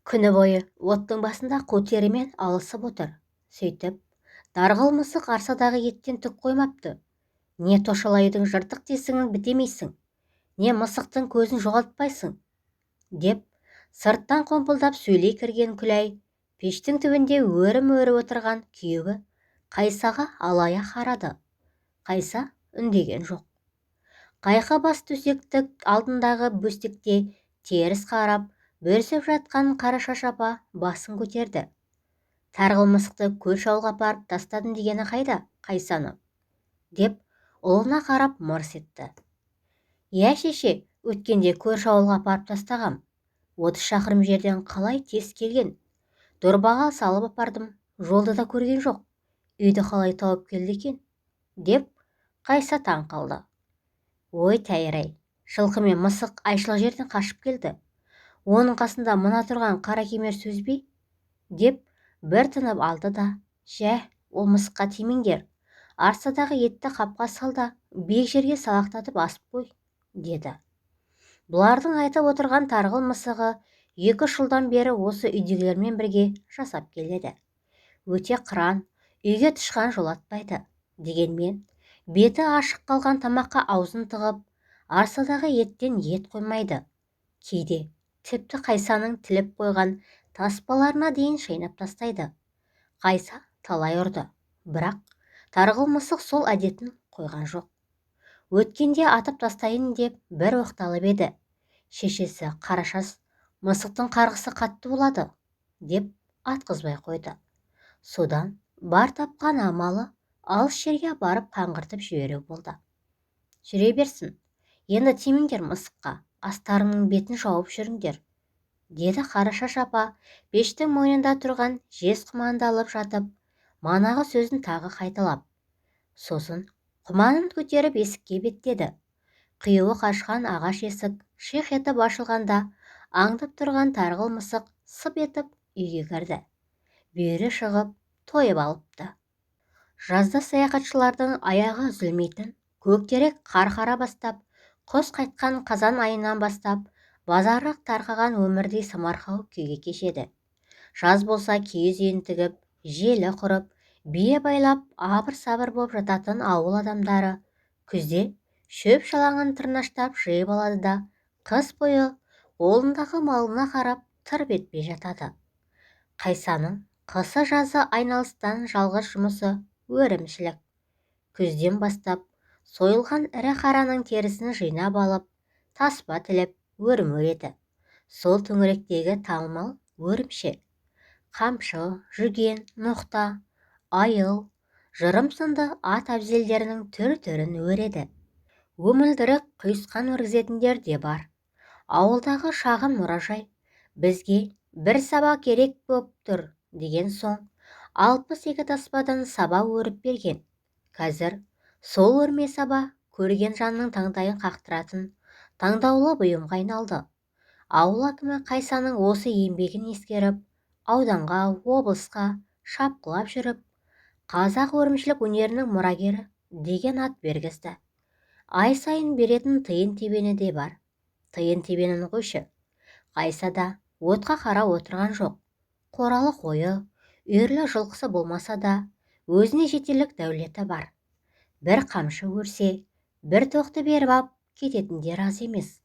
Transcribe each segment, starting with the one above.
Күні бойы оттың басында қу терімен алысып отыр. Сөйтіп, тарғыл мысық арсадағы еттен түк қоймапты. Не тошалайдың жыртық тесігін бітемейсің, не мысықтың көзін жоғалтпайсың, деп сырттан қомпылдап сөйлей кірген Күләй пештің түбінде өрім-өрі отырған күйеуі Қайсаға алая қарады. Қайса үндеген жоқ. Қайқа бас төсектік алдындағы бөстекте теріс қарап бүрісіп жатқан Қарашаш апа басын көтерді. Тарғыл мысықты көрші ауылға апарып тастадым дегені қайда, Қайсаны? Деп ұлына қарап мырс етті. Иә шеше, өткенде көрші ауылға апарып тастағам. 30 шақырым жерден қалай тез келген. Дорбаға салып апардым, жолды да көрген жоқ. Үйді қалай тауып келді екен? Деп Қайса таң қалды. Ой тәйір-ай, жылқы мен мысық айшылық жерден қашып келді. Оның қасында мына тұрған қара кемер сөз бе? Деп бір тынып алды да, жә, ол мысыққа тимеңдер. Арсадағы етті қапқа салда, биік жерге салақтатып асып қой, деді. Бұлардың айтып отырған тарғыл мысығы 2 жылдан бері осы үйдегілермен бірге жасап келеді. Өте қыран, үйге тышқан жолатпайды. Дегенмен, беті ашық қалған тамаққа аузын тығып, арсадағы еттен ет қоймайды. Кейде тіпті Қайсаның тіліп қойған таспаларына дейін шайнап тастайды. Қайса талай ұрды, бірақ тарғыл мысық сол әдетін қойған жоқ. Өткенде атып тастайын деп бір оқталып еді. Шешесі Қарашаш мысықтың қарғысы қатты болады, деп атқызбай қойды. Содан бар тапқан амалы алыс жерге барып қаңғыртып жіберу болды. Жүре берсін, енді тимеңдер мысыққа, астарының бетін жауып жүріңдер, деді Қарашаш апа пештің мойнында тұрған жез құманды алып жатып, манағы сөзін тағы қайталап. Сосын құманын көтеріп есікке беттеді. Қиюы қашқан ағаш есік шиқ етіп ашылғанда, аңдып тұрған тарғыл мысық сып етіп үйге кірді. Бүйірі шығып, тойып алыпты. Жазда саяхатшылардың аяғы үзілмейтін көктерек қарқара бастап, құс қайтқан қазан айынан бастап, базарық тарқаған өмірдей самарқау күйге кешеді. Жаз болса киіз үйін тігіп, желі құрып, бие байлап, абыр-сабыр боп жататын ауыл адамдары күзде шөп шалаңын тырнаштап жиып алады да, қыс бойы қолындағы малына қарап тырп етпей жатады. Қайсаның қысы-жазы айналыстан жалғыз жұмысы өрімшілік. Күзден бастап сойылған ірі қараның терісін жинап алып, таспа тіліп өрім өреді. Сол төңіректегі талмал өрімше. Қамшы, жүген, ноқта, айыл, жырым сынды ат әбзелдерінің түр-түрін өреді. Өмілдірік құйысқан өргізетіндер де бар. Ауылдағы шағын мұражай бізге бір саба керек боп тұр деген соң 62 таспадан саба өріп берген. Қазір сол өрме саба көрген жанның таңдайын қақтыратын таңдаулы бұйымға айналды. Ауыл әкімі Қайсаның осы еңбегін ескеріп, ауданға, облысқа шапқылап жүріп, қазақ өрімшілік өнерінің мұрагері деген ат бергізді. Ай сайын беретін тиын-тебені де бар. Тиын-тебенін қойшы. Қайсада отқа қара отырған жоқ. Қоралы қойы, үйірлі жылқысы болмаса да, өзіне жетерлік дәулеті бар. Бір қамшы өрсе, бір тоқты беріп ап кететіндер аз емес.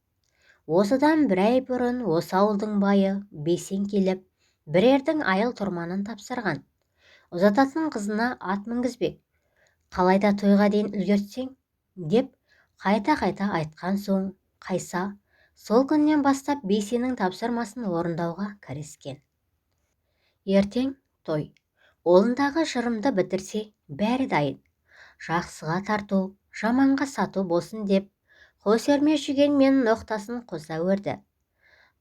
Осыдан бір ай бұрын осы ауылдың байы бесен келіп, бірердің айыл тұрманын тапсырған. Ұзататын қызына ат мінгізбек. Қалайда тойға дейін үлгертсең, деп қайта-қайта айтқан соң, Қайса сол күннен бастап бейсеннің тапсырмасын орындауға кіріскен. Ертең той. Олындағы жырымды бітірсе, бәрі дайын. Жақсыға тарту, жаманға сату болсын деп, қос өрме жүген мен ноқтасын қоса өрді.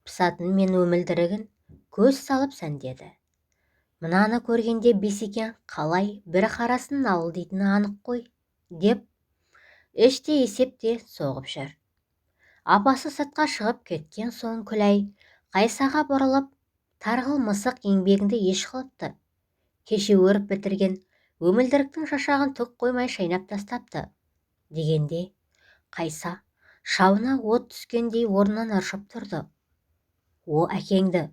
Пысатын мен өмілдірігін көз салып сәндеді. Мынаны көргенде Бесекен қалай бір қарасын ауыл дейтіні анық қой, деп іште есепте соғып жүр. Апасы сыртқа шығып кеткен соң Күләй Қайсаға бұрылып, тарғыл мысық еңбегінде еш қылыпты. Кеше өріп бітірген өмілдіріктің шашағын түк қоймай шайнап тастапты. Дегенде Қайса шабына от түскендей орнынан ыршып тұрды. О әкеңді,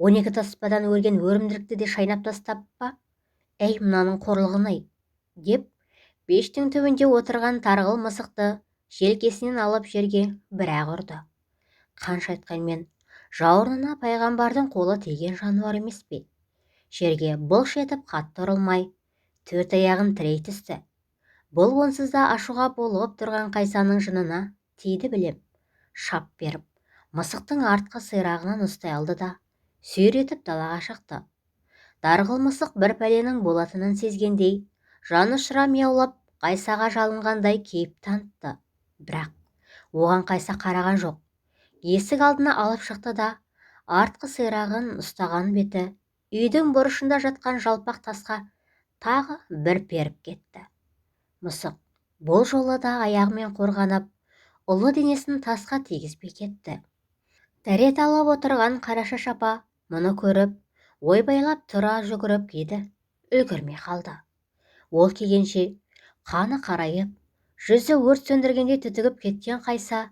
12 таспадан өрген өрімдірікті де шайнап тастап па? Әй, мынаның қорлығын-ай, деп пештің түбінде отырған тарғыл мысықты желкесінен алып жерге бір-ақ ұрды. Қанша айтқанмен жауырынына пайғамбардың қолы тиген жануар емес пе? Жерге былш етіп қатты ұрылмай, төрт аяғын тірей түсті. Бұл онсыз да ашуға булығып тұрған Қайсаның жынына тиді білем. Шап беріп, мысықтың артқы сирағынан ұстай алды да сүйретіп далаға шықты. Дарғыл мысық бір пәленің болатынын сезгендей, жанұшыра мияулап, Қайсаға жалынғандай кейіп танытты. Бірақ оған Қайса қараған жоқ. Есік алдына алып шықты да, артқы сирағын ұстаған беті үйдің бұрышында жатқан жалпақ тасқа тағы бір періп кетті. Мысық бұл жолы да аяғымен қорғанып, ұлы денесін тасқа тигізбей кетті. Дәрет алып отырған Қарашаш апа мұны көріп, ойбайлап тұра жүгіріп еді, үлгірмей қалды. Ол келгенше қаны қарайып, жүзі өрт сөндіргендей түтігіп кеткен Қайса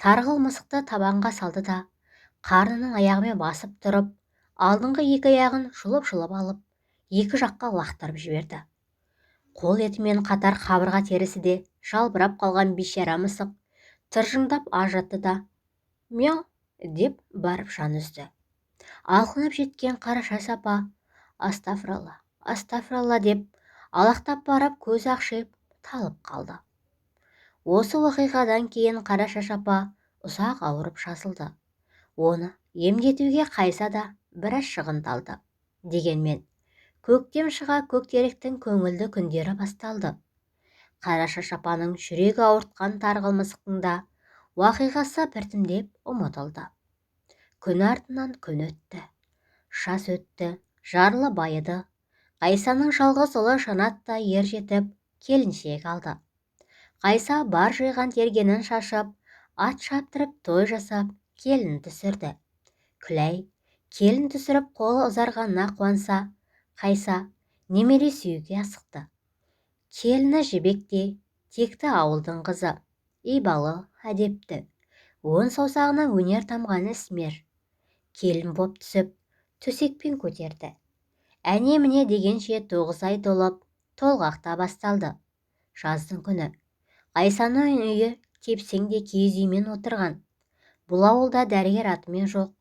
тарғыл мысықты табанға салды да, қарнының аяғымен басып тұрып, алдыңғы екі аяғын жұлып-жұлып алып, екі жаққа лақтырып жіберді. Қол етімен қатар қабырға терісі де жалбырап қалған бейшара мысық тыржыңдап ажатты да, мяу деп барып жан үзді. Алқынып жеткен Қарашаш апа астафыралла, астафыралла деп алақтап барып көзі ақшиып талып қалды. Осы оқиғадан кейін Қарашаш апа ұзақ ауырып жазылды. Оны емдетуге Қайса да біраз шығындалды. Дегенмен көктем шыға көктеректің көңілді күндері басталды. Қарашаш апаның жүрегі ауыртқан тарғыл мысықтың да уақиғасы біртіндеп ұмытылды. Күн артынан күн өтті, жаз өтті, жарлы байыды. Қайсаның жалғыз ұлы Жанат та ер жетіп, келіншек алды. Қайса бар жиған тергенін шашып, ат шаптырып той жасап, келін түсірді. Күләй келін түсіріп қолы ұзарғанына қуанса, Қайса немере сүюге асықты. Келіні жібекте, текті ауылдың қызы, ибалы, әдепті, он саусағынан өнер тамған ісмер. Келін боп түсіп, төсекпен көтерді. Әне-міне дегенше 9 ай толып, толғақта басталды. Жаздың күні Қайсаның үйі кепсеңде киіз үймен отырған. Бұл ауылда дәрігер атымен жоқ.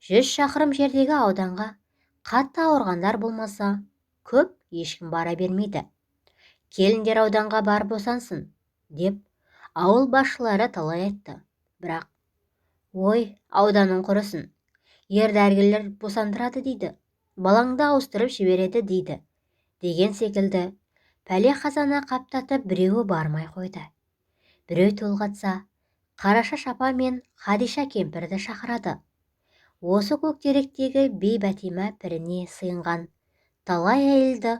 100 шақырым жердегі ауданға қатты ауырғандар болмаса, көп ешкім бара бермейді. Келіндер ауданға бар босансын, деп ауыл басшылары талай айтты. Бірақ, ой, ауданың құрысын, ер дәрігерлер босандырады дейді, балаңды ауыстырып жібереді дейді, деген секілді пәле қазана қаптатып біреуі бармай қойды. Біреу толғатса, Қарашаш апа мен Хадиша кемпірді шақырады. Осы көктеректегі бей-бәтима піріне сыйынған талай әйелді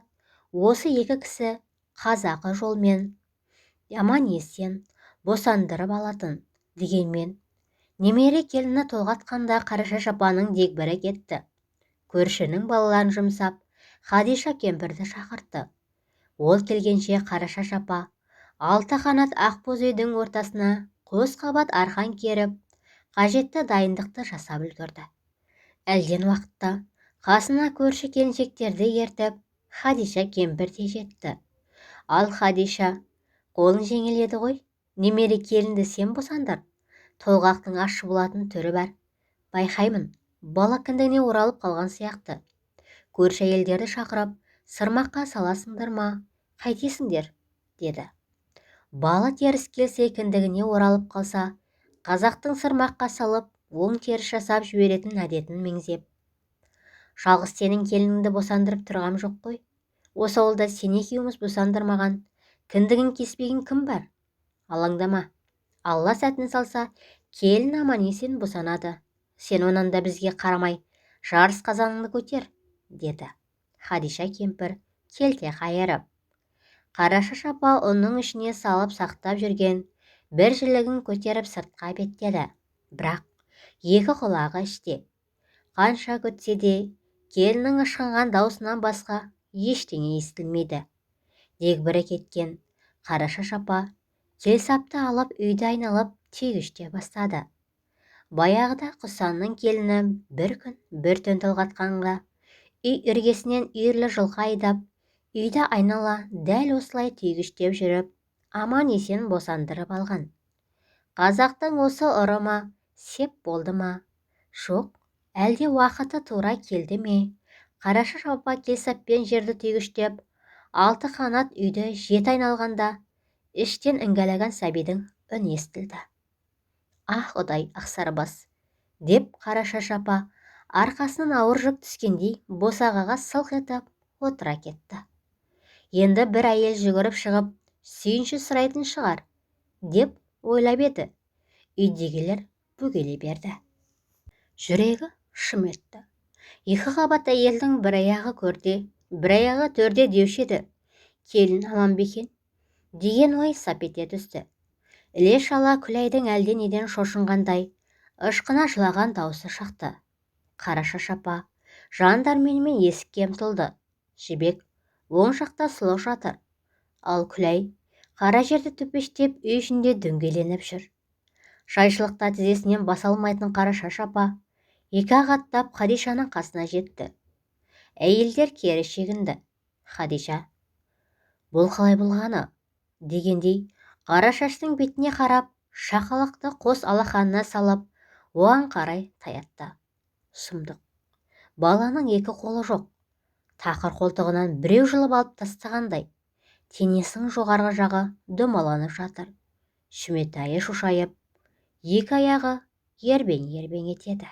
осы екі кісі қазақы жолмен аман-есен босандырып алатын. Дегенмен немере келіні толғатқанда Қарашаш апаның дегбірі кетті. Көршінің балаларын жұмсап, Хадиша кемпірді шақыртты. Ол келгенше Қарашаш апа 6 қанат ақбоз үйдің ортасына қос қабат арқан керіп, қажетті дайындықты жасап үлгірді. Әлден уақытта қасына көрші келіншектерді ертіп, Хадиша кемпір де жетті. Ал Хадиша, қолың жеңіледі ғой, немере келінді сен босандар. Толғақтың ащы болатын түрі бар. Байқаймын, бала кіндігіне оралып қалған сияқты. Көрші әйелдерді шақырып, сырмаққа саласыңдар ма, қайтесіңдер, деді. Бала теріс келсе кіндігіне оралып қалса, қазақтың сырмаққа салып, оң теріс жасап жіберетін әдетін меңзеп. Жалғыз сенің келініңді босандырып тұрғам жоқ қой. Осы ауылда сен екеуміз босандырмаған, кіндігін кеспеген кім бар? Алаңдама. Алла сәтін салса, келін аман-есен босанады. Сен онан да бізге қарамай, жарыс қазаныңды көтер, деді Хадиша кемпір келте қайырып. Қарашаш апа ұнның ішіне салып сақтап жүрген бір жілігін көтеріп сыртқа беттеді. Бірақ екі құлағы іште. Қанша күтсе де, келіннің ышқынған даусынан басқа ештеңе естілмейді. Дегбірі кеткен Қарашаш апа келсапты алып үйді айналып түйгіште бастады. Баяғыда Құсанның келіні бір күн бір түн толғатқанға, үй іргесінен үйірлі жылқы айдап, үйді айнала дәл осылай түйгіштеп жүріп, аман-есен босандырып алған. Қазақтың осы ұрыма сеп болды ма? Жоқ, әлде уақыты тура келді ме? Қарашаш апа келсаппен жерді түйгіштеп, алты қанат үйді жеті айналғанда, іштен іңгәләгән сәбидің үні естілді. Ах, Құдай, Ақсарбас, деп Қарашаш апа арқасынан ауыр жүк түскендей босағаға сылқ етіп отыра кетті. Енді бір әйел жүгіріп шығып, сүйінші сұрайтын шығар, деп ойлап еді. Үйдегілер бөгеле берді. Жүрегі шым етті. Екі қабат әйелдің бір аяғы көрде, бір аяғы төрде деуші еді. Келін аман бекен деген ой сап ете түсті. Іле-шала Күләйдің әлденеден шошынғандай, ышқына жылаған даусы шақты. Қарашаш апа жан дәрменімен есікке ұмтылды. Жібек оң жақта сұлық жатыр. Ал Күләй қара жерді төпештеп үй ішінде дөңгеленіп жүр. Шайшылықта тізесінен баса алмайтын Қарашаш апа екі-ақ аттап Хадишаның қасына жетті. Әйелдер кері шегінді. Хадиша, бұл қалай болғаны? Дегендей Қарашаштың бетіне қарап, шақалақты қос алақанына салып, оған қарай таятты. Сұмдық. Баланың екі қолы жоқ. Тақыр қолтығынан біреу жұлып алып тастағандай. Денесінің жоғарғы жағы домаланып жатыр. Шүметайы шошайып, екі аяғы ербең-ербең етеді.